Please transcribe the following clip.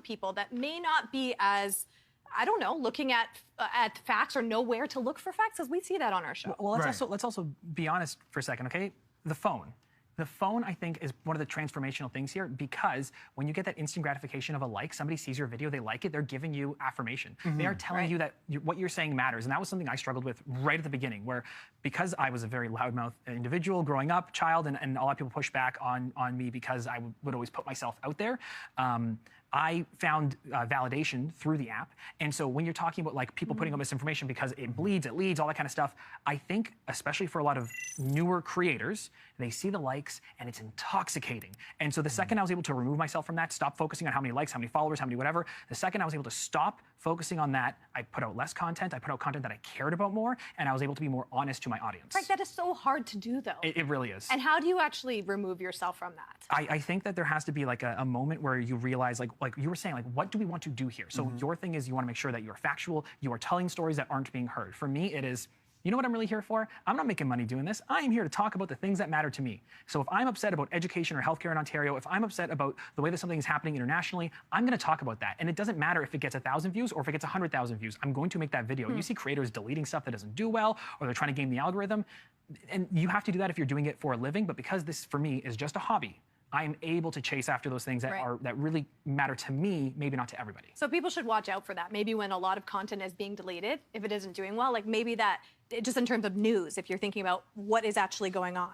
people that may not be as, I don't know, looking at facts or know where to look for facts, because we see that on our show. Well, let's also be honest for a second, okay? The phone. The phone, I think, is one of the transformational things here, because when you get that instant gratification of a like, somebody sees your video, they like it, they're giving you affirmation. They are telling you that what you're saying matters. And that was something I struggled with right at the beginning, where because I was a very loudmouth individual growing up, child, and a lot of people pushed back on me because I would always put myself out there. I found validation through the app. And so when you're talking about like people putting up misinformation because it bleeds, it leads, all that kind of stuff, I think, especially for a lot of newer creators, they see the likes and it's intoxicating. And so the second I was able to remove myself from that, stop focusing on how many likes, how many followers, how many whatever, the second I was able to stop focusing on that, I put out less content, I put out content that I cared about more, and I was able to be more honest to my audience. Frank, that is so hard to do, though. It really is. And how do you actually remove yourself from that? I think that there has to be like a moment where you realize, like you were saying, like, what do we want to do here? So your thing is you want to make sure that you're factual, you are telling stories that aren't being heard. For me, it is, you know what I'm really here for? I'm not making money doing this. I am here to talk about the things that matter to me. So if I'm upset about education or healthcare in Ontario, if I'm upset about the way that something is happening internationally, I'm going to talk about that. And it doesn't matter if it gets 1,000 views or if it gets 100,000 views. I'm going to make that video. You see creators deleting stuff that doesn't do well, or they're trying to game the algorithm. And you have to do that if you're doing it for a living. But because this, for me, is just a hobby, I am able to chase after those things that really matter to me, maybe not to everybody. So people should watch out for that. Maybe when a lot of content is being deleted, if it isn't doing well, like maybe that, just in terms of news, if you're thinking about what is actually going on.